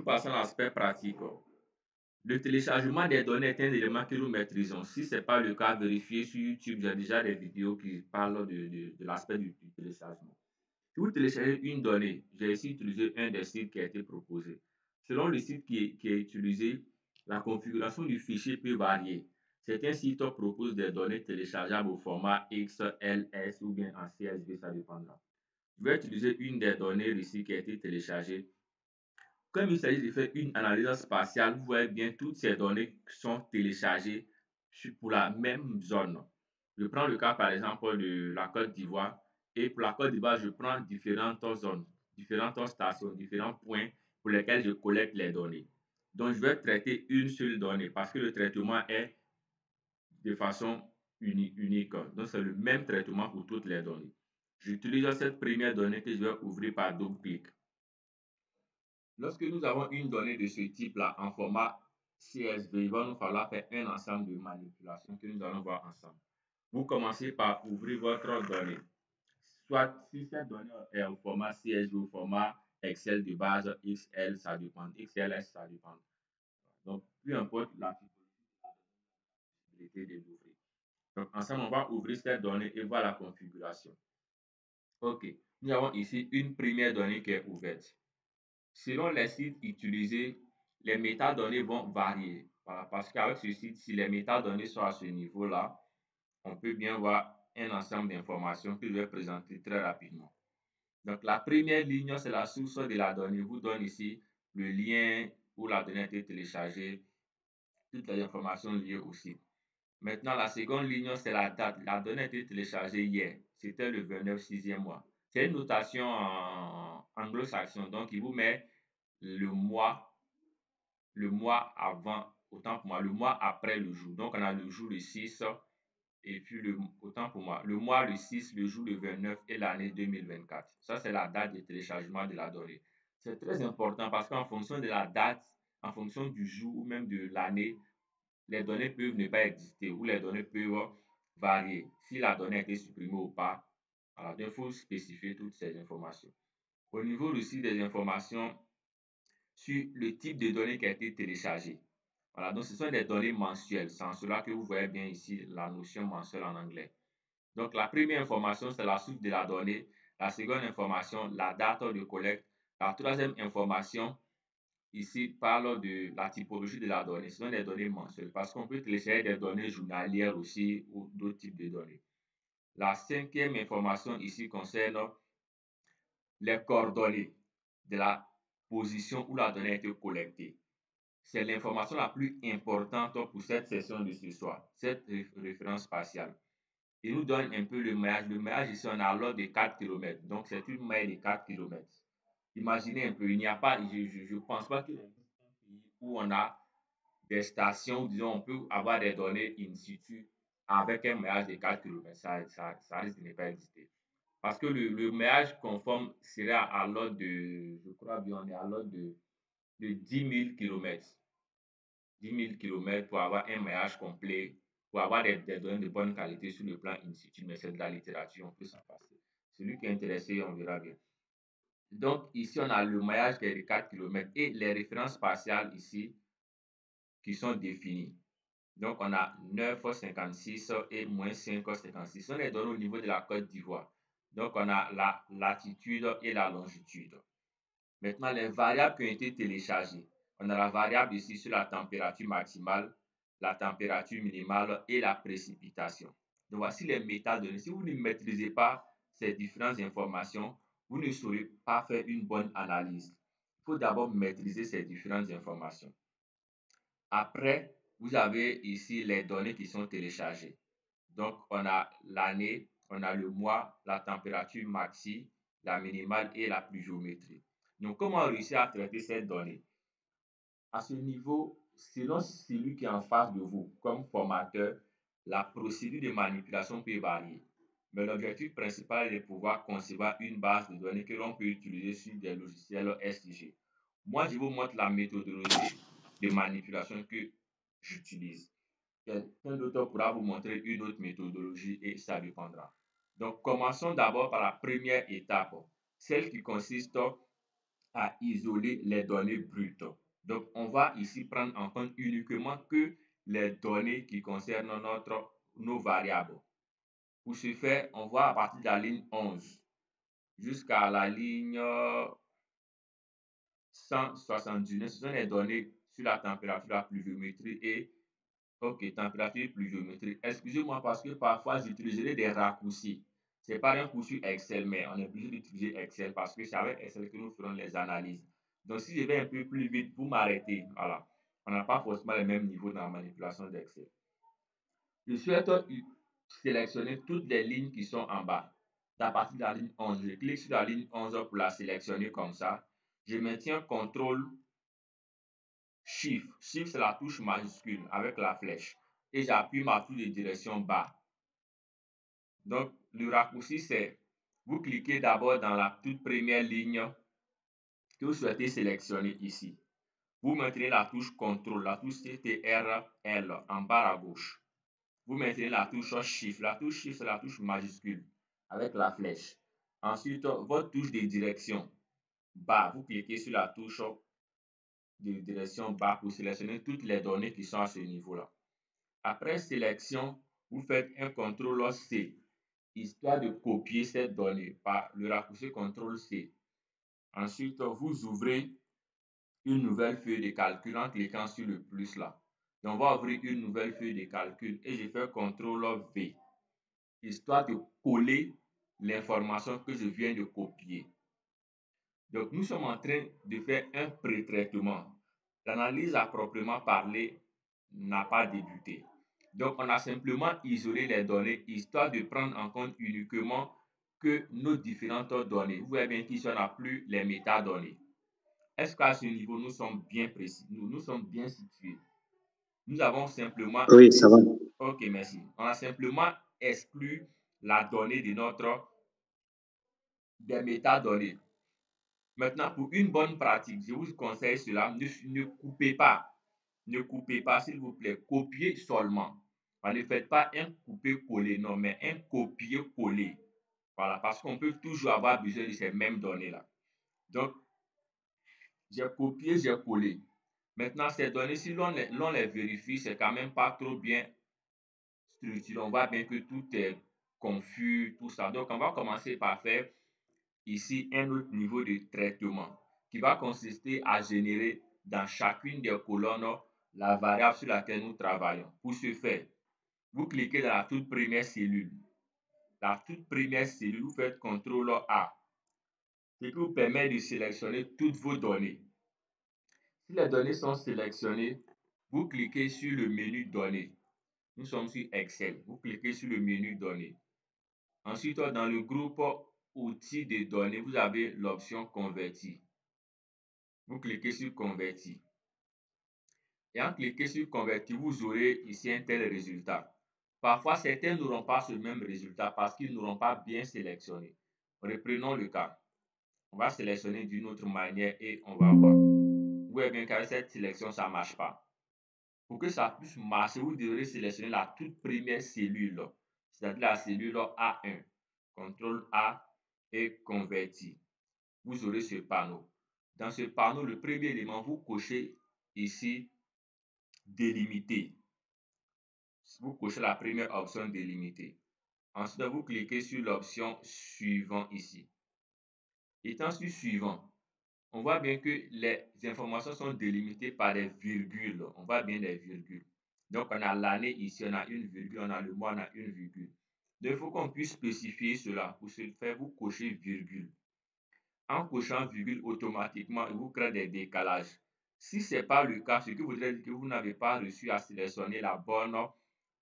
nous passons à l'aspect pratique. Le téléchargement des données est un élément que nous maîtrisons. Si ce n'est pas le cas, vérifiez sur YouTube, j'ai déjà des vidéos qui parlent de l'aspect du téléchargement. Si vous téléchargez une donnée, j'ai ici utilisé un des sites qui a été proposé. Selon le site qui est utilisé, la configuration du fichier peut varier. Certains sites proposent des données téléchargeables au format XLS ou bien en CSV, ça dépendra. Je vais utiliser une des données ici qui a été téléchargée. Comme il s'agit de faire une analyse spatiale, vous voyez bien toutes ces données sont téléchargées pour la même zone. Je prends le cas par exemple de la Côte d'Ivoire et pour la Côte d'Ivoire, je prends différentes zones, différentes stations, différents points pour lesquels je collecte les données. Donc, je vais traiter une seule donnée parce que le traitement est de façon unique. Donc, c'est le même traitement pour toutes les données. J'utilise cette première donnée que je vais ouvrir par double-clic. Lorsque nous avons une donnée de ce type-là en format CSV, il va nous falloir faire un ensemble de manipulations que nous allons voir ensemble. Vous commencez par ouvrir votre donnée. Soit si cette donnée est au format CSV ou au format Excel de base, XL, ça dépend. XLS, ça dépend. Donc, peu importe la possibilité de l'ouvrir. Donc, ensemble, on va ouvrir cette donnée et voir la configuration. OK. Nous avons ici une première donnée qui est ouverte. Selon les sites utilisés, les métadonnées vont varier. Voilà, parce qu'avec ce site, si les métadonnées sont à ce niveau-là, on peut bien voir un ensemble d'informations que je vais présenter très rapidement. Donc, la première ligne, c'est la source de la donnée. Je vous donne ici le lien où la donnée a été téléchargée, toutes les informations liées au site. Maintenant, la seconde ligne, c'est la date. La donnée a été téléchargée hier. C'était le 29 6e mois. C'est une notation en anglo-saxon. Donc, il vous met le mois avant, autant pour moi, le mois après le jour. Donc, on a le jour le 6 et puis autant pour moi, le mois le 6, le jour le 29 et l'année 2024. Ça, c'est la date de téléchargement de la donnée. C'est très important parce qu'en fonction de la date, en fonction du jour ou même de l'année, les données peuvent ne pas exister ou les données peuvent varier. Si la donnée a été supprimée ou pas, alors il faut spécifier toutes ces informations. Au niveau aussi des informations sur le type de données qui a été téléchargé. Voilà, donc ce sont des données mensuelles. C'est en cela que vous voyez bien ici la notion mensuelle en anglais. Donc la première information, c'est la source de la donnée. La seconde information, la date de collecte. La troisième information, ici, parle de la typologie de la donnée. Ce sont des données mensuelles parce qu'on peut télécharger des données journalières aussi ou d'autres types de données. La cinquième information ici concerne les coordonnées de la position où la donnée a été collectée. C'est l'information la plus importante pour cette session de ce soir, cette référence spatiale. Il nous donne un peu le maillage. Le maillage ici, on a l'ordre de 4 km. Donc, c'est une maille de 4 km. Imaginez un peu, il n'y a pas, je ne pense pas qu'il y ait un pays où on a des stations, disons, on peut avoir des données in situ avec un maillage de 4 km. Ça risque de ne pas exister. Parce que le maillage conforme serait à l'ordre de, je crois bien, on est à l'ordre de 10 000 km. 10 000 km pour avoir un maillage complet, pour avoir des données de bonne qualité sur le plan in situ, mais c'est de la littérature, on peut s'en passer. Celui qui est intéressé, on verra bien. Donc, ici, on a le maillage qui est de 4 km et les références spatiales ici qui sont définies. Donc, on a 9,56 et moins 5,56. Ce sont les données au niveau de la Côte d'Ivoire. Donc, on a la latitude et la longitude. Maintenant, les variables qui ont été téléchargées. On a la variable ici sur la température maximale, la température minimale et la précipitation. Donc, voici les métadonnées. Si vous ne maîtrisez pas ces différentes informations, vous ne saurez pas faire une bonne analyse. Il faut d'abord maîtriser ces différentes informations. Après, vous avez ici les données qui sont téléchargées. Donc, on a l'année, on a le mois, la température maxi, la minimale et la pluviométrie. Donc, comment réussir à traiter cette donnée? À ce niveau, selon celui qui est en face de vous, comme formateur, la procédure de manipulation peut varier. Mais l'objectif principal est de pouvoir concevoir une base de données que l'on peut utiliser sur des logiciels SIG. Moi, je vous montre la méthodologie de manipulation que j'utilise. Quelqu'un d'autre pourra vous montrer une autre méthodologie et ça dépendra. Donc, commençons d'abord par la première étape, celle qui consiste à isoler les données brutes. Donc, on va ici prendre en compte uniquement que les données qui concernent nos variables. Pour ce faire, on va à partir de la ligne 11 jusqu'à la ligne 179. Ce sont les données sur la température, la pluviométrie et température et pluviométrie. Excusez-moi parce que parfois j'utiliserai des raccourcis. C'est pas un cours sur Excel, mais on est obligé d'utiliser Excel parce que c'est avec Excel que nous ferons les analyses. Donc si je vais un peu plus vite, vous m'arrêtez. Voilà. On n'a pas forcément le même niveau dans la manipulation d'Excel. Je souhaite sélectionner toutes les lignes qui sont en bas. À partir de la ligne 11, je clique sur la ligne 11 pour la sélectionner comme ça. Je maintiens CTRL Shift. Shift, c'est la touche majuscule avec la flèche. Et j'appuie ma touche de direction bas. Donc, le raccourci, c'est vous cliquez d'abord dans la toute première ligne que vous souhaitez sélectionner ici. Vous maintenez la touche CTRL, la touche CTRL en bas à gauche. Vous maintenez la touche Shift. La touche Shift, c'est la touche majuscule avec la flèche. Ensuite, votre touche de direction bas, vous cliquez sur la touche de direction bas pour sélectionner toutes les données qui sont à ce niveau-là. Après sélection, vous faites un CTRL-C, histoire de copier cette donnée par le raccourci CTRL-C. Ensuite, vous ouvrez une nouvelle feuille de calcul en cliquant sur le plus là. Donc, on va ouvrir une nouvelle feuille de calcul et je fais CTRL-V, histoire de coller l'information que je viens de copier. Donc, nous sommes en train de faire un pré-traitement. L'analyse à proprement parler n'a pas débuté. Donc, on a simplement isolé les données, histoire de prendre en compte uniquement que nos différentes données. Vous voyez bien qu'ici, on n'a plus les métadonnées. Est-ce qu'à ce niveau, nous sommes bien précis? Nous sommes bien situés. Nous avons simplement... Oui, ça va. Ok, merci. On a simplement exclu la donnée de des métadonnées. Maintenant, pour une bonne pratique, je vous conseille cela, ne coupez pas. Ne coupez pas, s'il vous plaît. Copiez seulement. Ne faites pas un coupé-coller, non, mais un copier-coller. Voilà, parce qu'on peut toujours avoir besoin de ces mêmes données-là. Donc, j'ai copié, j'ai collé. Maintenant, ces données, si l'on les vérifie, c'est quand même pas trop bien structuré. On voit bien que tout est confus, tout ça. Donc, on va commencer par faire ici un autre niveau de traitement qui va consister à générer dans chacune des colonnes la variable sur laquelle nous travaillons. Pour ce faire, vous cliquez dans la toute première cellule. La toute première cellule, vous faites CTRL A, ce qui vous permet de sélectionner toutes vos données. Si les données sont sélectionnées, vous cliquez sur le menu Données. Nous sommes sur Excel. Vous cliquez sur le menu Données. Ensuite, dans le groupe Outils de données, vous avez l'option Convertir. Vous cliquez sur Convertir. Et en cliquant sur Convertir, vous aurez ici un tel résultat. Parfois, certains n'auront pas ce même résultat parce qu'ils n'auront pas bien sélectionné. Reprenons le cas. On va sélectionner d'une autre manière et on va voir. Vous voyez bien qu'avec cette sélection, ça ne marche pas. Pour que ça puisse marcher, vous devrez sélectionner la toute première cellule, c'est-à-dire la cellule A1. CTRL A et Convertir. Vous aurez ce panneau. Dans ce panneau, le premier élément, vous cochez ici Délimiter. Vous cochez la première option Délimiter. Ensuite, vous cliquez sur l'option Suivant ici. Étant sur Suivant, on voit bien que les informations sont délimitées par des virgules. On voit bien les virgules. Donc, on a l'année ici, on a une virgule, on a le mois, on a une virgule. Donc, il faut qu'on puisse spécifier cela. Pour ce faire, vous cochez virgule. En cochant virgule, automatiquement, il vous crée des décalages. Si ce n'est pas le cas, ce qui voudrait dire que vous n'avez pas réussi à sélectionner la bonne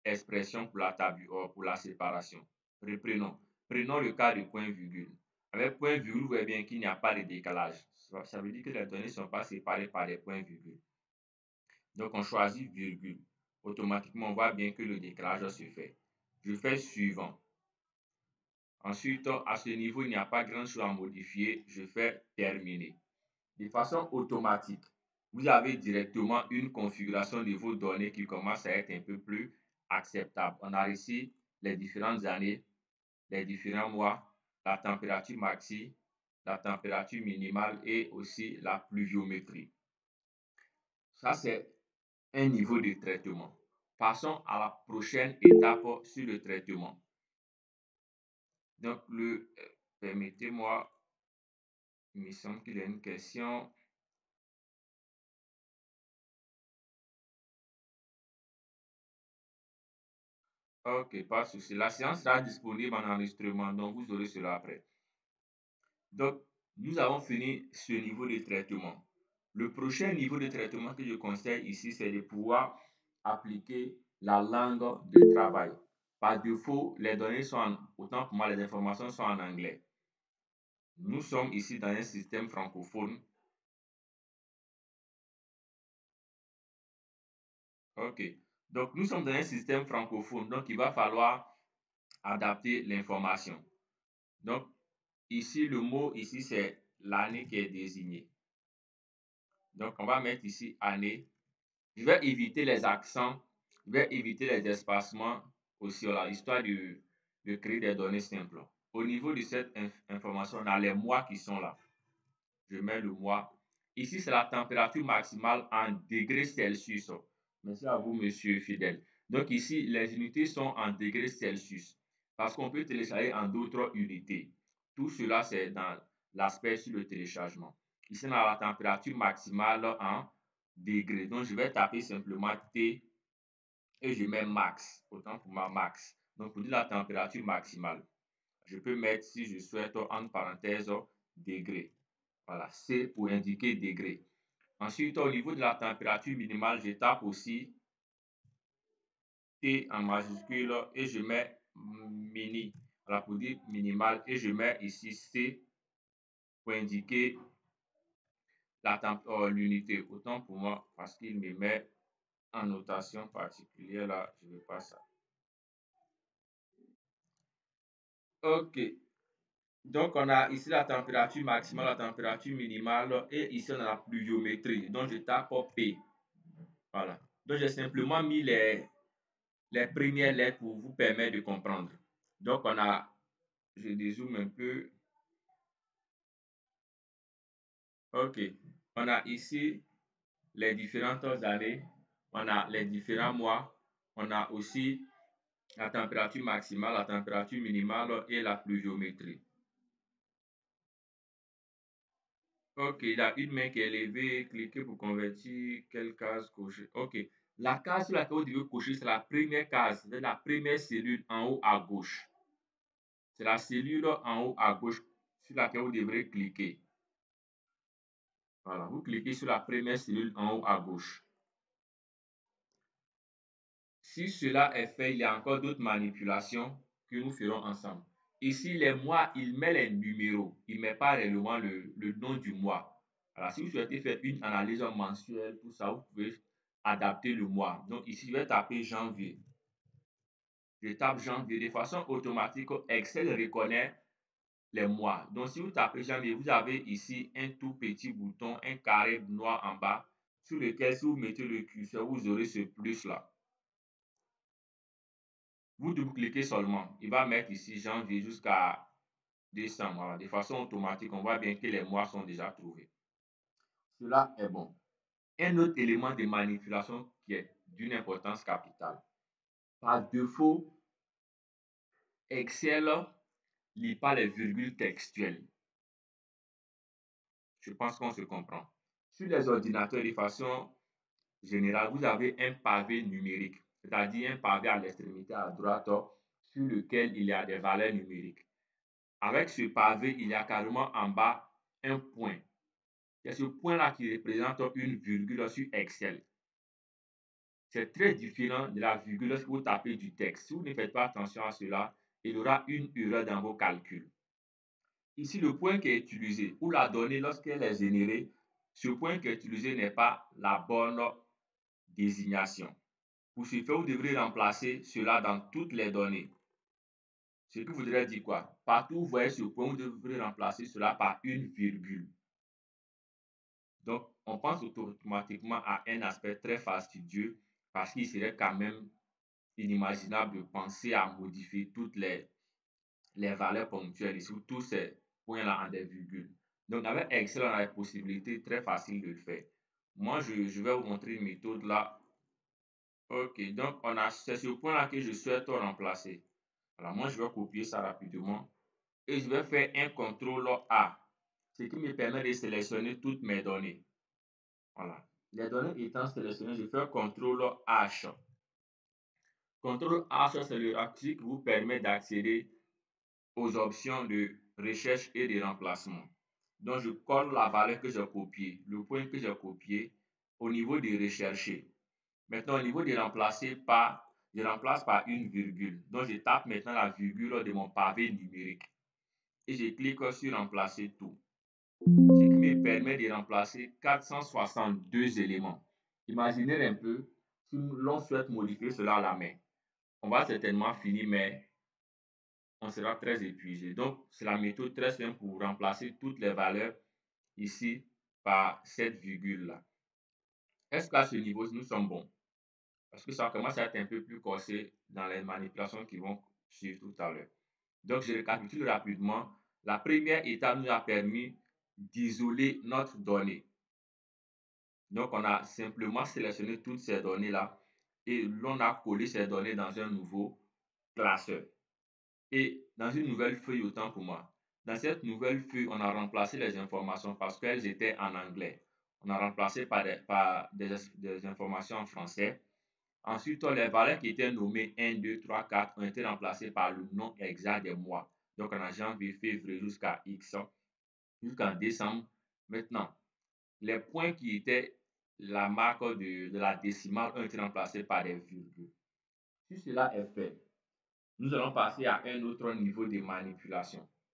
expression pour la tabule, pour la séparation. Reprenons. Prenons le cas de point-virgule. Avec point-virgule, vous voyez bien qu'il n'y a pas de décalage. Ça veut dire que les données ne sont pas séparées par des points-virgules. Donc, on choisit virgule. Automatiquement, on voit bien que le décalage se fait. Je fais suivant. Ensuite, à ce niveau, il n'y a pas grand-chose à modifier. Je fais terminer. De façon automatique, vous avez directement une configuration de vos données qui commence à être un peu plus acceptable. On a ici les différentes années, les différents mois, la température maxi, la température minimale et aussi la pluviométrie. Ça, c'est un niveau de traitement. Passons à la prochaine étape sur le traitement. Donc, permettez-moi, il me semble qu'il y a une question. Ok, pas de souci. La séance sera disponible en enregistrement, donc vous aurez cela après. Donc, nous avons fini ce niveau de traitement. Le prochain niveau de traitement que je conseille ici, c'est de pouvoir appliquer la langue de travail. Par défaut, les données sont autant pour moi, les informations sont en anglais. Nous sommes ici dans un système francophone. Ok. Donc, nous sommes dans un système francophone. Donc, il va falloir adapter l'information. Donc, ici, le mot ici, c'est l'année qui est désignée. Donc, on va mettre ici année. Je vais éviter les accents. Je vais éviter les espacements aussi, voilà, histoire de créer des données simples. Au niveau de cette information, on a les mois qui sont là. Je mets le mois. Ici, c'est la température maximale en degrés Celsius. Merci à vous, monsieur Fidèle. Donc ici, les unités sont en degrés Celsius parce qu'on peut télécharger en d'autres unités. Tout cela, c'est dans l'aspect sur le téléchargement. Ici, on a la température maximale en degrés. Donc, je vais taper simplement T et je mets max. Autant pour moi, max. Donc, pour dire la température maximale, je peux mettre, si je souhaite, en parenthèse, degrés. Voilà, C pour indiquer degré. Ensuite, au niveau de la température minimale, je tape aussi T en majuscule et je mets mini. Voilà, pour dire minimal et je mets ici C pour indiquer l'unité. Autant pour moi parce qu'il me met en notation particulière là, je ne veux pas ça. Ok. Donc, on a ici la température maximale, la température minimale et ici on a la pluviométrie. Donc, je tape P. Voilà. Donc, j'ai simplement mis les premières lettres pour vous permettre de comprendre. Donc, on a, je dézoome un peu. OK. On a ici les différentes années, on a les différents mois, on a aussi la température maximale, la température minimale et la pluviométrie. OK, il y a une main qui est levée, cliquez pour convertir, quelle case cocher? OK. La case sur laquelle vous devez cocher, c'est la première case, c'est la première cellule en haut à gauche. C'est la cellule en haut à gauche sur laquelle vous devrez cliquer. Voilà, vous cliquez sur la première cellule en haut à gauche. Si cela est fait, il y a encore d'autres manipulations que nous ferons ensemble. Ici, les mois, il met les numéros. Il ne met pas réellement le nom du mois. Alors, si vous souhaitez faire une analyse mensuelle, tout ça, vous pouvez adapter le mois. Donc, ici, je vais taper janvier. Je tape janvier. De façon automatique, Excel reconnaît les mois. Donc, si vous tapez janvier, vous avez ici un tout petit bouton, un carré noir en bas, sur lequel, si vous mettez le curseur, vous aurez ce plus-là. Vous double-cliquez seulement. Il va mettre ici janvier jusqu'à décembre. Voilà. De façon automatique, on voit bien que les mois sont déjà trouvés. Cela est bon. Un autre élément de manipulation qui est d'une importance capitale. Par défaut, Excel ne lit pas les virgules textuelles. Je pense qu'on se comprend. Sur les ordinateurs, de façon générale, vous avez un pavé numérique, c'est-à-dire un pavé à l'extrémité à droite sur lequel il y a des valeurs numériques. Avec ce pavé, il y a carrément en bas un point. C'est ce point-là qui représente une virgule sur Excel. C'est très différent de la virgule lorsque vous tapez du texte. Si vous ne faites pas attention à cela, il y aura une erreur dans vos calculs. Ici, le point qui est utilisé ou la donnée lorsqu'elle est générée, ce point qui est utilisé n'est pas la bonne désignation. Pour ce faire, vous devrez remplacer cela dans toutes les données. Ce qui voudrait dire quoi? Partout où vous voyez ce point, vous devrez remplacer cela par une virgule. Donc, on pense automatiquement à un aspect très fastidieux parce qu'il serait quand même inimaginable de penser à modifier toutes les valeurs ponctuelles et surtout points là en des virgules. Donc avec Excel, on a la possibilité très facile de le faire. Moi, je vais vous montrer une méthode là. Ok, donc c'est ce point là que je souhaite remplacer. Alors moi, je vais copier ça rapidement et je vais faire un CTRL A, ce qui me permet de sélectionner toutes mes données. Voilà. Les données étant sélectionnées, je fais CTRL H. CTRL H, c'est le raccourci qui vous permet d'accéder aux options de recherche et de remplacement. Donc, je colle la valeur que j'ai copiée, le point que j'ai copié au niveau de rechercher. Maintenant, au niveau de remplacer je remplace par une virgule. Donc, je tape maintenant la virgule de mon pavé numérique et je clique sur remplacer tout. Ce qui me permet de remplacer 462 éléments. Imaginez un peu si l'on souhaite modifier cela à la main. On va certainement finir, mais on sera très épuisé. Donc, c'est la méthode très simple pour remplacer toutes les valeurs ici par cette virgule-là. Est-ce qu'à ce niveau, nous sommes bons? Parce que ça commence à être un peu plus corsé dans les manipulations qui vont suivre tout à l'heure. Donc, je récapitule rapidement. La première étape nous a permis d'isoler notre donnée. Donc, on a simplement sélectionné toutes ces données-là et l'on a collé ces données dans un nouveau classeur. Et dans une nouvelle feuille, autant pour moi. Dans cette nouvelle feuille, on a remplacé les informations parce qu'elles étaient en anglais. On a remplacé par des informations en français. Ensuite, les valeurs qui étaient nommées 1, 2, 3, 4 ont été remplacées par le nom exact des mois. Donc, on a janvier, février jusqu'à X, jusqu'en décembre. Maintenant, les points qui étaient la marque de la décimale ont été remplacés par des virgules. Si cela est fait, nous allons passer à un autre niveau de manipulation.